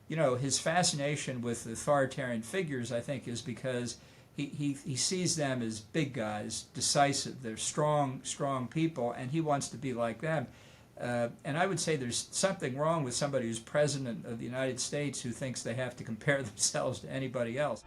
his fascination with authoritarian figures, I think, is because he sees them as big guys, decisive. They're strong people, and he wants to be like them. And I would say there's something wrong with somebody who's president of the United States who thinks they have to compare themselves to anybody else.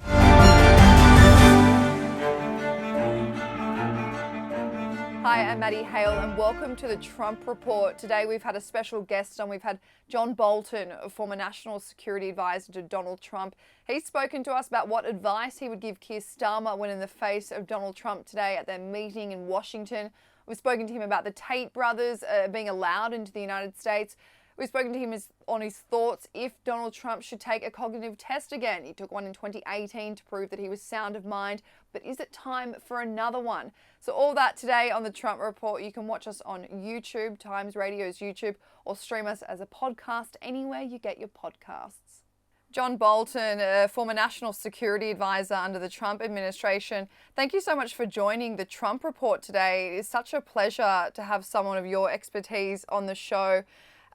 Hi, I'm Maddie, Hale, and welcome to the Trump Report. Today we've had a special guest on. We've had John Bolton, a former national security advisor to Donald Trump. He's spoken to us about what advice he would give Keir Starmer when in the face of Donald Trump today at their meeting in Washington. We've spoken to him about the Tate brothers being allowed into the United States. We've spoken to him on his thoughts if Donald Trump should take a cognitive test again. He took one in 2018 to prove that he was sound of mind, but is it time for another one? So all that today on the Trump Report. You can watch us on YouTube, Times Radio's YouTube, or stream us as a podcast anywhere you get your podcasts. John Bolton, a former national security advisor under the Trump administration, thank you so much for joining the Trump Report today. It is such a pleasure to have someone of your expertise on the show.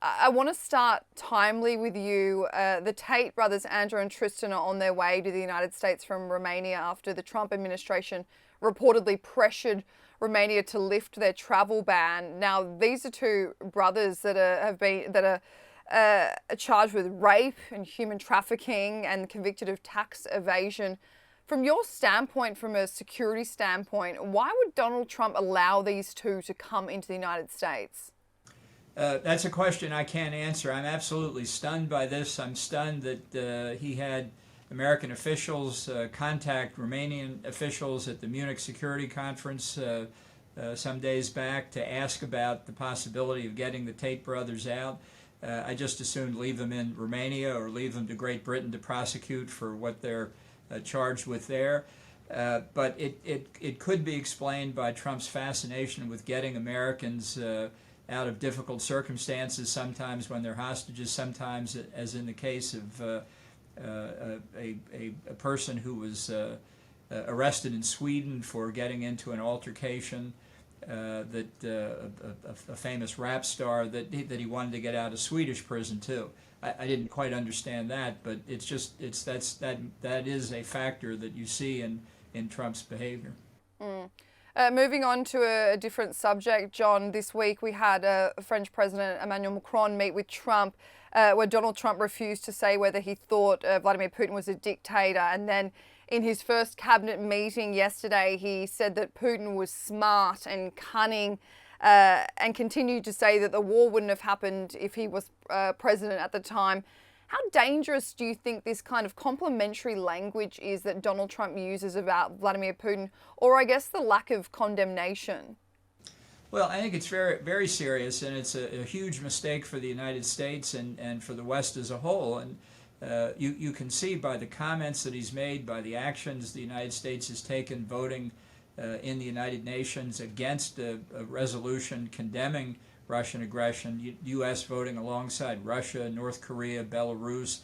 I want to start timely with you. The Tate brothers, Andrew and Tristan, are on their way to the United States from Romania after the Trump administration reportedly pressured Romania to lift their travel ban. Now, these are two brothers that are charged with rape and human trafficking and convicted of tax evasion. From your standpoint, from a security standpoint, why would Donald Trump allow these two to come into the United States? That's a question I can't answer. I'm absolutely stunned by this. I'm stunned that he had American officials contact Romanian officials at the Munich Security Conference some days back to ask about the possibility of getting the Tate brothers out. I just assumed leave them in Romania or leave them to Great Britain to prosecute for what they're charged with there. But it could be explained by Trump's fascination with getting Americans out of difficult circumstances, sometimes when they're hostages, sometimes, as in the case of a person who was arrested in Sweden for getting into an altercation, a famous rap star that he wanted to get out of Swedish prison too. I didn't quite understand that, but that is a factor that you see in Trump's behavior. Moving on to a different subject, John, this week we had French President Emmanuel Macron meet with Trump, where Donald Trump refused to say whether he thought Vladimir Putin was a dictator. And then in his first cabinet meeting yesterday, he said that Putin was smart and cunning, and continued to say that the war wouldn't have happened if he was president at the time. How dangerous do you think this kind of complimentary language is that Donald Trump uses about Vladimir Putin, or I guess the lack of condemnation? Well, I think it's very, very serious, and it's a huge mistake for the United States and for the West as a whole. And you can see by the comments that he's made, by the actions the United States has taken, voting in the United Nations against a resolution condemning Russian aggression, U.S. voting alongside Russia, North Korea, Belarus.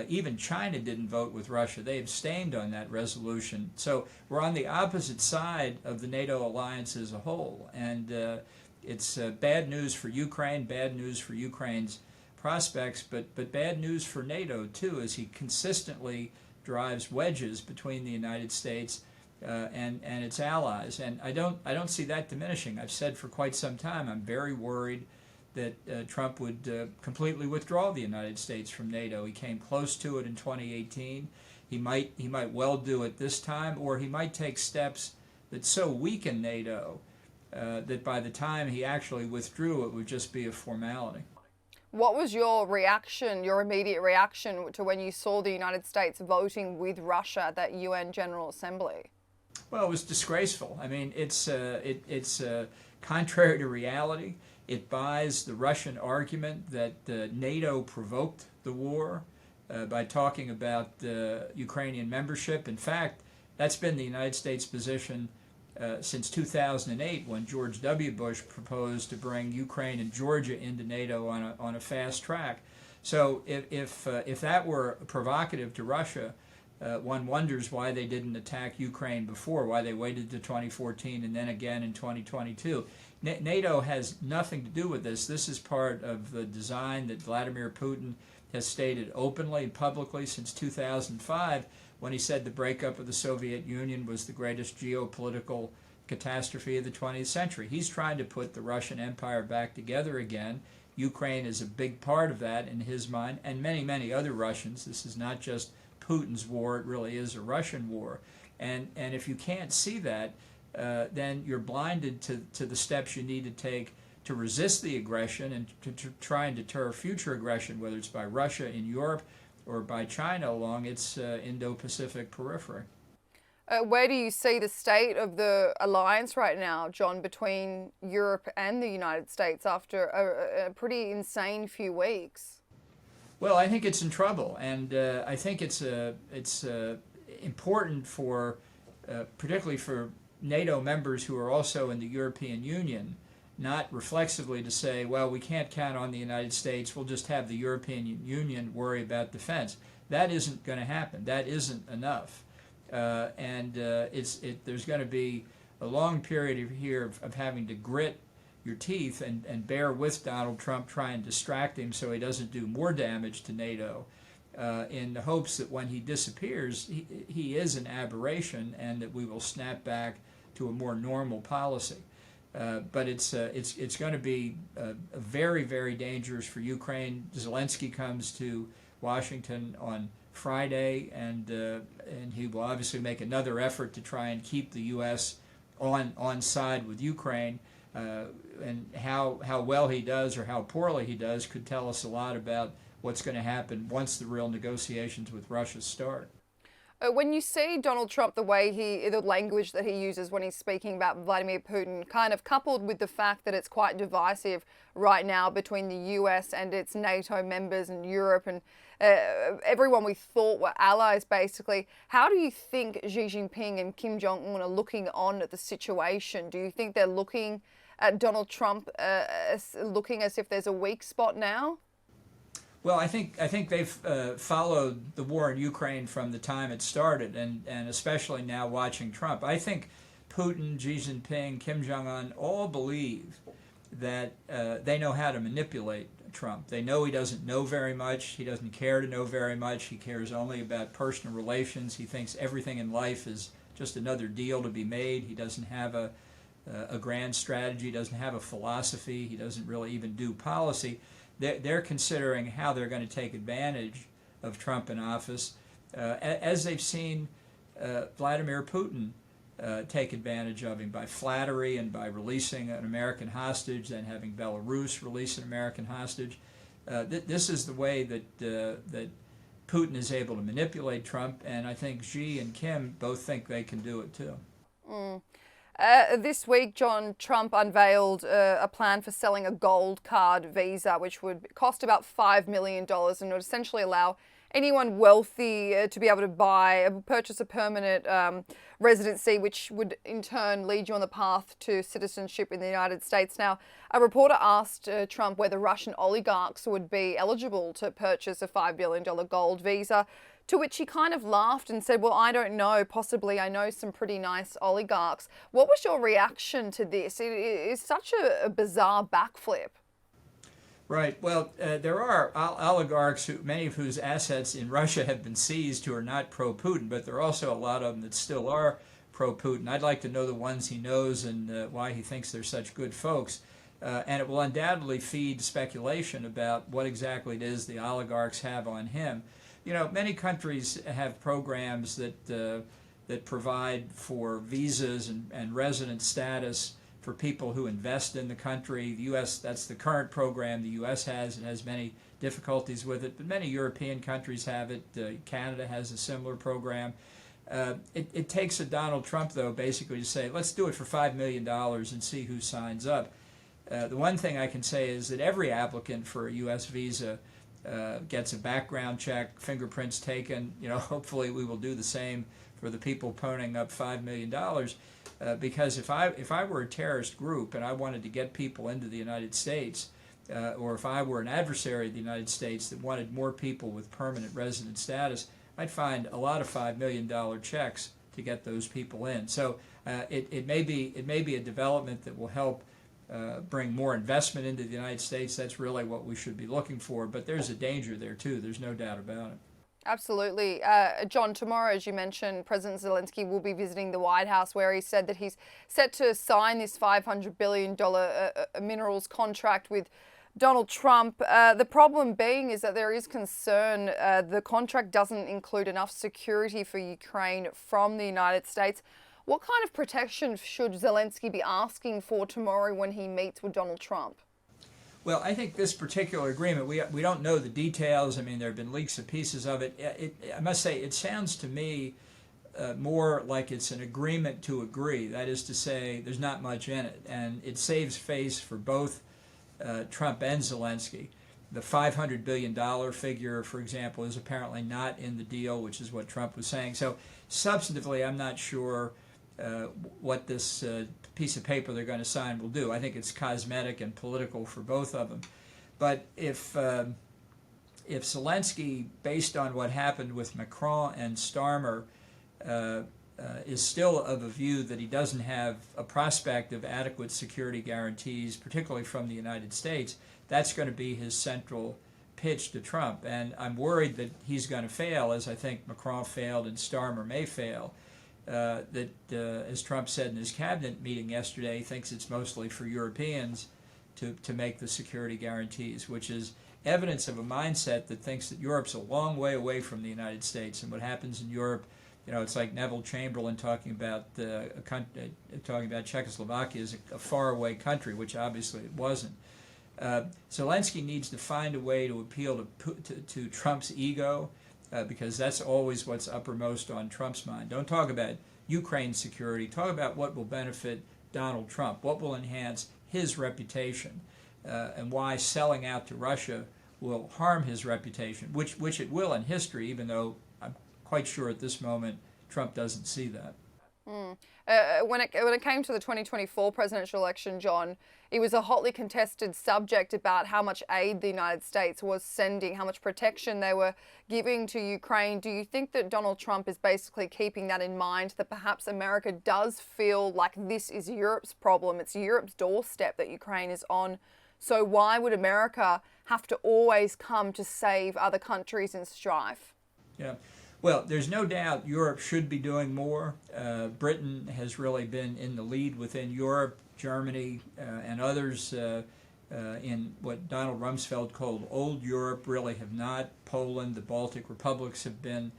Even China didn't vote with Russia. They abstained on that resolution. So we're on the opposite side of the NATO alliance as a whole. And it's bad news for Ukraine, bad news for Ukraine's prospects, but bad news for NATO too, as he consistently drives wedges between the United States and its allies, and I don't see that diminishing. I've said for quite some time I'm very worried that Trump would completely withdraw the United States from NATO. He came close to it in 2018. He might well do it this time, or he might take steps that so weaken NATO that by the time he actually withdrew, it would just be a formality. What was your reaction, your immediate reaction to when you saw the United States voting with Russia at that UN General Assembly? Well, it was disgraceful. I mean, it's contrary to reality. It buys the Russian argument that NATO provoked the war by talking about Ukrainian membership. In fact, that's been the United States position since 2008, when George W. Bush proposed to bring Ukraine and Georgia into NATO on a fast track. So if that were provocative to Russia, one wonders why they didn't attack Ukraine before, why they waited to 2014 and then again in 2022. NATO has nothing to do with this. This is part of the design that Vladimir Putin has stated openly and publicly since 2005 when he said the breakup of the Soviet Union was the greatest geopolitical catastrophe of the 20th century. He's trying to put the Russian Empire back together again. Ukraine is a big part of that in his mind, and many, many other Russians. This is not just Putin's war, it really is a Russian war. And if you can't see that, then you're blinded to the steps you need to take to resist the aggression and to try and deter future aggression, whether it's by Russia in Europe or by China along its Indo-Pacific periphery. Where do you see the state of the alliance right now, John, between Europe and the United States after a pretty insane few weeks? Well, I think it's in trouble, and I think it's important for, particularly for NATO members who are also in the European Union, not reflexively to say, well, we can't count on the United States, we'll just have the European Union worry about defense. That isn't going to happen. That isn't enough. There's going to be a long period here of having to grit your teeth and bear with Donald Trump, try and distract him so he doesn't do more damage to NATO, in the hopes that when he disappears, he is an aberration and that we will snap back to a more normal policy. But it's going to be very, very dangerous for Ukraine. Zelensky comes to Washington on Friday, and he will obviously make another effort to try and keep the U.S. on side with Ukraine. And how well he does or how poorly he does could tell us a lot about what's going to happen once the real negotiations with Russia start. When you see Donald Trump, the language that he uses when he's speaking about Vladimir Putin, kind of coupled with the fact that it's quite divisive right now between the US and its NATO members and Europe and everyone we thought were allies, basically, how do you think Xi Jinping and Kim Jong-un are looking on at the situation? Do you think they're looking at Donald Trump looking as if there's a weak spot now? Well, I think they've followed the war in Ukraine from the time it started, and especially now watching Trump. I think Putin, Xi Jinping, Kim Jong-un all believe that they know how to manipulate Trump. They know he doesn't know very much. He doesn't care to know very much. He cares only about personal relations. He thinks everything in life is just another deal to be made. He doesn't have a grand strategy. He doesn't have a philosophy. He doesn't really even do policy. They're considering how they're going to take advantage of Trump in office, as they've seen Vladimir Putin take advantage of him by flattery and by releasing an American hostage, then having Belarus release an American hostage. This is the way that Putin is able to manipulate Trump, and I think Xi and Kim both think they can do it too. This week, John, Trump unveiled a plan for selling a gold card visa, which would cost about $5 million and would essentially allow anyone wealthy to be able to purchase a permanent residency, which would in turn lead you on the path to citizenship in the United States. Now, a reporter asked Trump whether Russian oligarchs would be eligible to purchase a $5 billion gold visa, to which he kind of laughed and said, well, I don't know, possibly I know some pretty nice oligarchs. What was your reaction to this? It is such a bizarre backflip. Right. Well, there are oligarchs, many of whose assets in Russia have been seized, who are not pro-Putin, but there are also a lot of them that still are pro-Putin. I'd like to know the ones he knows and why he thinks they're such good folks. And it will undoubtedly feed speculation about what exactly it is the oligarchs have on him. You know, many countries have programs that provide for visas and resident status for people who invest in the country. The U.S., that's the current program the U.S. has. It has many difficulties with it, but many European countries have it. Canada has a similar program. It takes a Donald Trump, though, basically to say, let's do it for $5 million and see who signs up. The one thing I can say is that every applicant for a U.S. visa gets a background check, fingerprints taken. You know, hopefully we will do the same for the people ponying up $5 million. Because if I were a terrorist group and I wanted to get people into the United States, or if I were an adversary of the United States that wanted more people with permanent resident status, I'd find a lot of $5 million checks to get those people in. So it may be a development that will help bring more investment into the United States. That's really what we should be looking for. But there's a danger there too. There's no doubt about it. Absolutely. John, tomorrow, as you mentioned, President Zelensky will be visiting the White House, where he said that he's set to sign this $500 billion minerals contract with Donald Trump. The problem being is that there is concern the contract doesn't include enough security for Ukraine from the United States. What kind of protection should Zelensky be asking for tomorrow when he meets with Donald Trump? Well, I think this particular agreement, we don't know the details. I mean, there have been leaks of pieces of it. I must say, it sounds to me more like it's an agreement to agree. That is to say, there's not much in it. And it saves face for both Trump and Zelensky. The $500 billion figure, for example, is apparently not in the deal, which is what Trump was saying. So substantively, I'm not sure what this piece of paper they're going to sign will do. I think it's cosmetic and political for both of them. But if Zelensky, based on what happened with Macron and Starmer, is still of a view that he doesn't have a prospect of adequate security guarantees, particularly from the United States, that's going to be his central pitch to Trump. And I'm worried that he's going to fail, as I think Macron failed and Starmer may fail. As Trump said in his cabinet meeting yesterday, he thinks it's mostly for Europeans to make the security guarantees, which is evidence of a mindset that thinks that Europe's a long way away from the United States, and what happens in Europe, it's like Neville Chamberlain talking about Czechoslovakia as a faraway country, which obviously it wasn't. Zelensky needs to find a way to appeal to Trump's ego. Because that's always what's uppermost on Trump's mind. Don't talk about Ukraine security. Talk about what will benefit Donald Trump, what will enhance his reputation, and why selling out to Russia will harm his reputation, which it will in history, even though I'm quite sure at this moment Trump doesn't see that. When it came to the 2024 presidential election, John, it was a hotly contested subject about how much aid the United States was sending, how much protection they were giving to Ukraine. Do you think that Donald Trump is basically keeping that in mind, that perhaps America does feel like this is Europe's problem, it's Europe's doorstep that Ukraine is on? So why would America have to always come to save other countries in strife? Yeah. Well, there's no doubt Europe should be doing more. Britain has really been in the lead within Europe. Germany and others in what Donald Rumsfeld called Old Europe really have not. Poland, the Baltic republics have been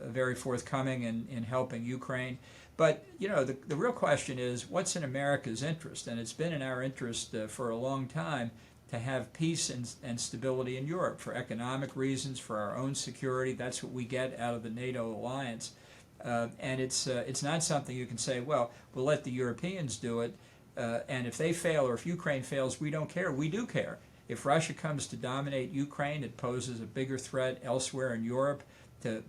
very forthcoming in helping Ukraine. But, the real question is, what's in America's interest? And it's been in our interest for a long time to have peace and stability in Europe for economic reasons, for our own security. That's what we get out of the NATO alliance. And it's not something you can say, well, we'll let the Europeans do it, and if they fail or if Ukraine fails, we don't care. We do care. If Russia comes to dominate Ukraine, it poses a bigger threat elsewhere in Europe to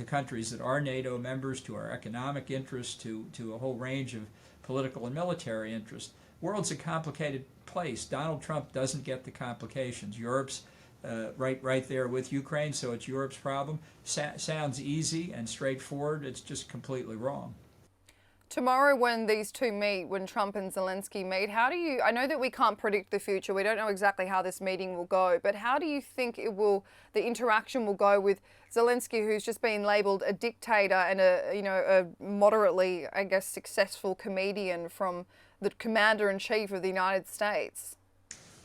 countries that are NATO members, to our economic interests, to a whole range of political and military interests. World's a complicated place. Donald Trump doesn't get the complications. Europe's right there with Ukraine, so it's Europe's problem. Sounds easy and straightforward. It's just completely wrong. Tomorrow when these two meet, when Trump and Zelensky meet, I know that we can't predict the future, we don't know exactly how this meeting will go, but how do you think the interaction will go with Zelensky, who's just been labelled a dictator and a moderately, I guess, successful comedian from the Commander-in-Chief of the United States?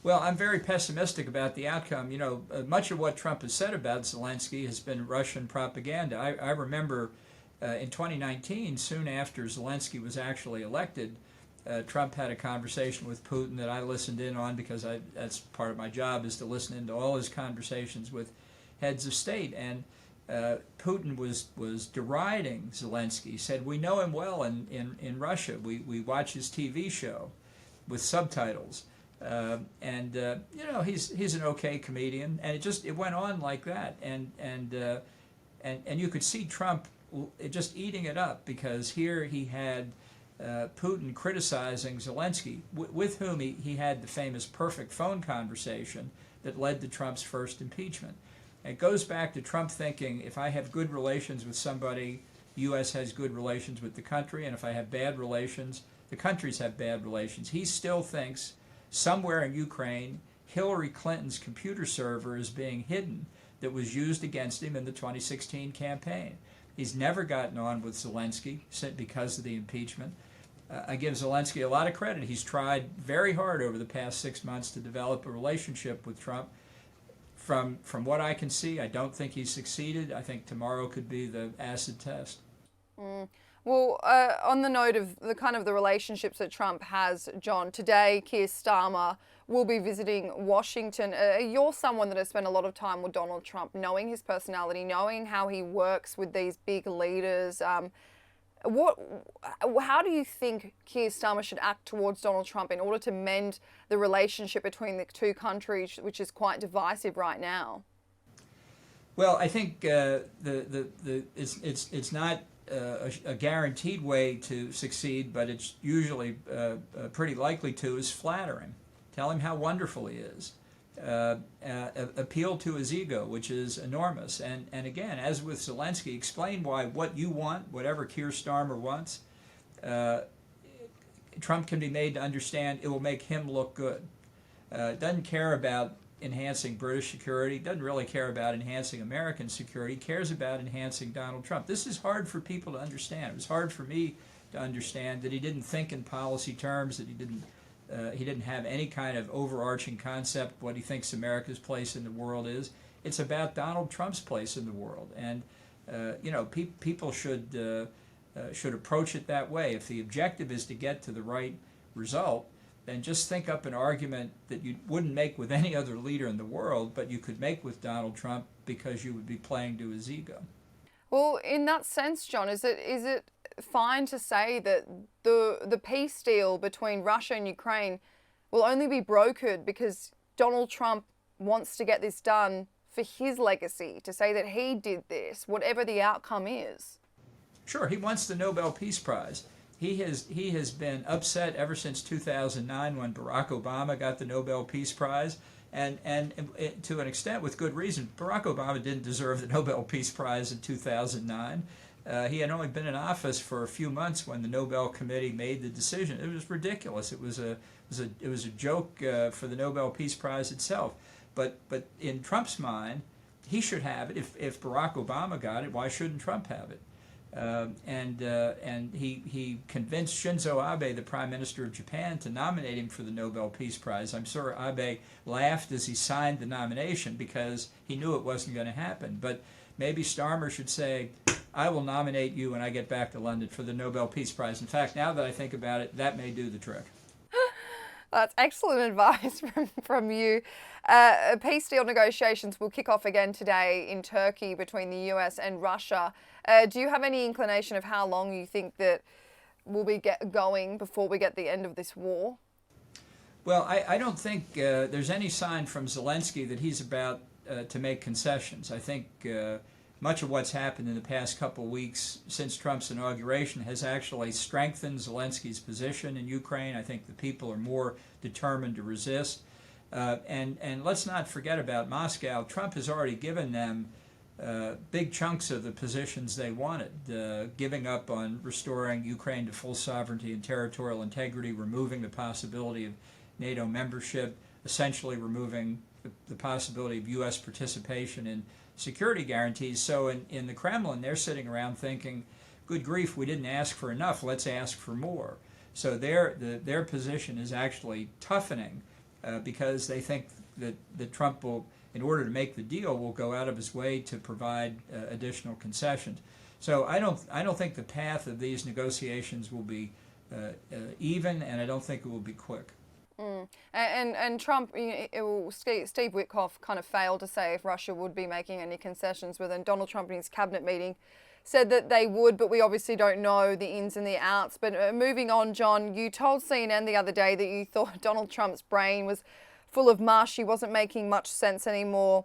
Well, I'm very pessimistic about the outcome. Much of what Trump has said about Zelensky has been Russian propaganda. I remember in 2019, soon after Zelensky was actually elected, Trump had a conversation with Putin that I listened in on because that's part of my job, is to listen into all his conversations with heads of state. And Putin was deriding Zelensky. He said, we know him well in Russia. We watch his TV show with subtitles. He's an okay comedian, and it went on like that, and you could see Trump just eating it up, because here he had Putin criticizing Zelensky, with whom he had the famous perfect phone conversation that led to Trump's first impeachment. And it goes back to Trump thinking, if I have good relations with somebody, the U.S. has good relations with the country, and if I have bad relations, the countries have bad relations. He still thinks somewhere in Ukraine, Hillary Clinton's computer server is being hidden that was used against him in the 2016 campaign. He's never gotten on with Zelensky because of the impeachment. I give Zelensky a lot of credit. He's tried very hard over the past 6 months to develop a relationship with Trump. From what I can see, I don't think he's succeeded. I think tomorrow could be the acid test. Well, on the note of the relationships that Trump has, John, today Keir Starmer will be visiting Washington. You're someone that has spent a lot of time with Donald Trump, knowing his personality, knowing how he works with these big leaders. How do you think Keir Starmer should act towards Donald Trump in order to mend the relationship between the two countries, which is quite divisive right now? Well, I think it's not a guaranteed way to succeed, but it's usually pretty likely to, is flattering. Tell him how wonderful he is. Appeal to his ego, which is enormous. And again, as with Zelensky, explain why what you want, whatever Keir Starmer wants, Trump can be made to understand it will make him look good. Doesn't care about enhancing British security, doesn't really care about enhancing American security, cares about enhancing Donald Trump. This is hard for people to understand. It was hard for me to understand that he didn't think in policy terms, that he didn't have any kind of overarching concept what he thinks America's place in the world is. It's about Donald Trump's place in the world, and people should approach it that way. If the objective is to get to the right result, then just think up an argument that you wouldn't make with any other leader in the world, but you could make with Donald Trump because you would be playing to his ego. Well, in that sense, John, is it fine to say that the peace deal between Russia and Ukraine will only be brokered because Donald Trump wants to get this done for his legacy, to say that he did this, whatever the outcome is? Sure, he wants the Nobel Peace Prize. He has been upset ever since 2009 when Barack Obama got the Nobel Peace Prize, and to an extent with good reason. Barack Obama didn't deserve the Nobel Peace Prize in 2009. He had only been in office for a few months when the Nobel Committee made the decision. It was ridiculous. It was a joke for the Nobel Peace Prize itself. But in Trump's mind, he should have it. If Barack Obama got it, why shouldn't Trump have it? And he convinced Shinzo Abe, the Prime Minister of Japan, to nominate him for the Nobel Peace Prize. I'm sure Abe laughed as he signed the nomination because he knew it wasn't going to happen. But maybe Starmer should say, I will nominate you when I get back to London for the Nobel Peace Prize. In fact, now that I think about it, that may do the trick. That's excellent advice from you. Peace deal negotiations will kick off again today in Turkey between the US and Russia. Do you have any inclination of how long you think that we'll be going before we get the end of this war? Well, I don't think there's any sign from Zelensky that he's about to make concessions. I think much of what's happened in the past couple of weeks since Trump's inauguration has actually strengthened Zelensky's position in Ukraine. I think the people are more determined to resist. And let's not forget about Moscow. Trump has already given them big chunks of the positions they wanted, giving up on restoring Ukraine to full sovereignty and territorial integrity, removing the possibility of NATO membership, essentially removing the possibility of U.S. participation in security guarantees. So in the Kremlin, they're sitting around thinking, good grief, we didn't ask for enough, let's ask for more. So their position is actually toughening because they think that Trump will, in order to make the deal, will go out of his way to provide additional concessions. So I don't think the path of these negotiations will be even, and I don't think it will be quick. And Trump, Steve Witkoff kind of failed to say if Russia would be making any concessions, but then Donald Trump in his cabinet meeting said that they would, but we obviously don't know the ins and the outs. But moving on, John, you told CNN the other day that you thought Donald Trump's brain was full of mush. He wasn't making much sense anymore.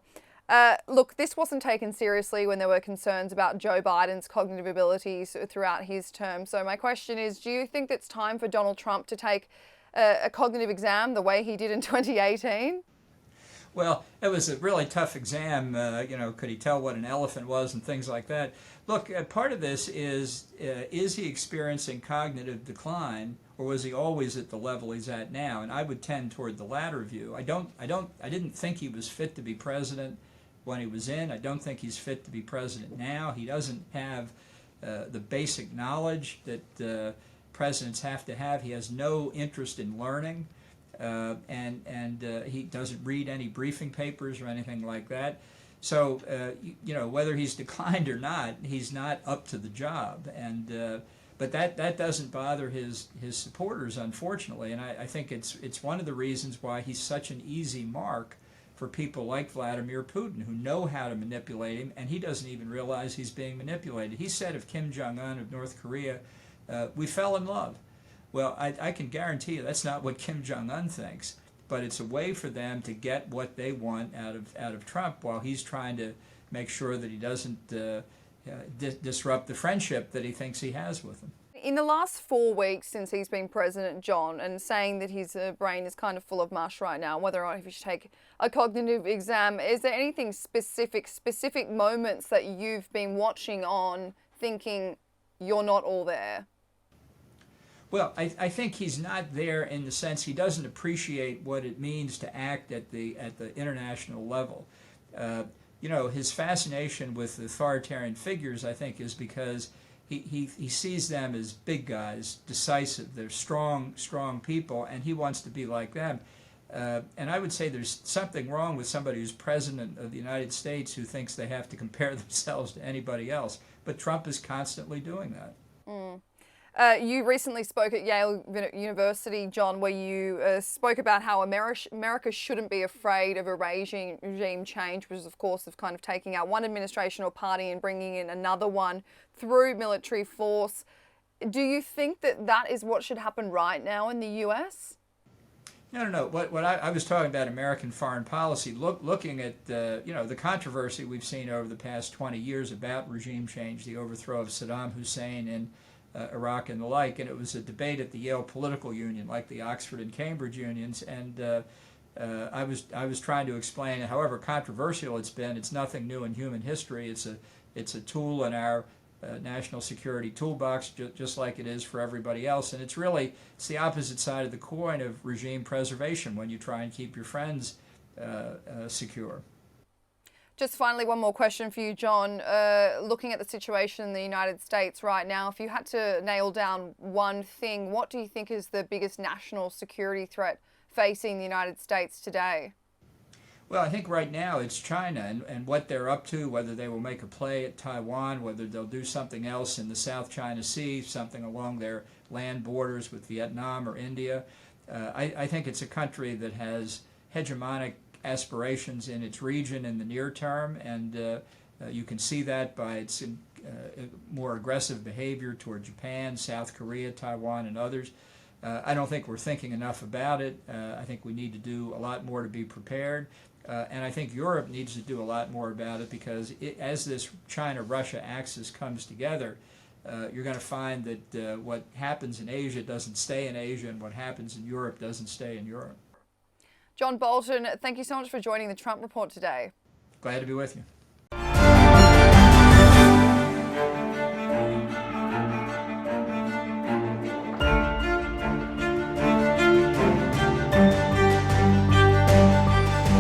Look, this wasn't taken seriously when there were concerns about Joe Biden's cognitive abilities throughout his term. So my question is, do you think it's time for Donald Trump to take a cognitive exam the way he did in 2018? Well, it was a really tough exam. Could he tell what an elephant was and things like that? Look, part of this is he experiencing cognitive decline, or was he always at the level he's at now? And I would tend toward the latter view. I didn't think he was fit to be president when he was in. I don't think he's fit to be president now. He doesn't have the basic knowledge that presidents have to have. He has no interest in learning. And he doesn't read any briefing papers or anything like that. So, whether he's declined or not, he's not up to the job. And but that doesn't bother his supporters, unfortunately. And I think it's one of the reasons why he's such an easy mark for people like Vladimir Putin, who know how to manipulate him, and he doesn't even realize he's being manipulated. He said of Kim Jong-un of North Korea, "We fell in love." Well, I can guarantee you that's not what Kim Jong-un thinks, but it's a way for them to get what they want out of Trump while he's trying to make sure that he doesn't disrupt the friendship that he thinks he has with them. In the last 4 weeks since he's been president, John, and saying that his brain is kind of full of mush right now, whether or not he should take a cognitive exam, is there anything specific moments that you've been watching on thinking you're not all there? Well, I think he's not there in the sense he doesn't appreciate what it means to act at the international level. His fascination with authoritarian figures, I think, is because he sees them as big guys, decisive. They're strong people, and he wants to be like them. And I would say there's something wrong with somebody who's president of the United States who thinks they have to compare themselves to anybody else. But Trump is constantly doing that. Mm. You recently spoke at Yale University, John, where you spoke about how America shouldn't be afraid of a regime change, which is, of course, of kind of taking out one administration or party and bringing in another one through military force. Do you think that is what should happen right now in the US? No. What I was talking about American foreign policy, looking at the controversy we've seen over the past 20 years about regime change, the overthrow of Saddam Hussein in Iraq and the like, and it was a debate at the Yale Political Union, like the Oxford and Cambridge unions, and I was trying to explain, however controversial it's been, it's nothing new in human history. It's a tool in our national security toolbox, just like it is for everybody else, and it's the opposite side of the coin of regime preservation when you try and keep your friends secure. Just finally, one more question for you, John. Looking at the situation in the United States right now, if you had to nail down one thing, what do you think is the biggest national security threat facing the United States today? Well, I think right now it's China and what they're up to, whether they will make a play at Taiwan, whether they'll do something else in the South China Sea, something along their land borders with Vietnam or India. I think it's a country that has hegemonic aspirations in its region in the near term, and you can see that by its more aggressive behavior toward Japan, South Korea, Taiwan, and others. I don't think we're thinking enough about it. I think we need to do a lot more to be prepared, and I think Europe needs to do a lot more about it, because as this China-Russia axis comes together, you're going to find that what happens in Asia doesn't stay in Asia, and what happens in Europe doesn't stay in Europe. John Bolton, thank you so much for joining the Trump Report today. Glad to be with you.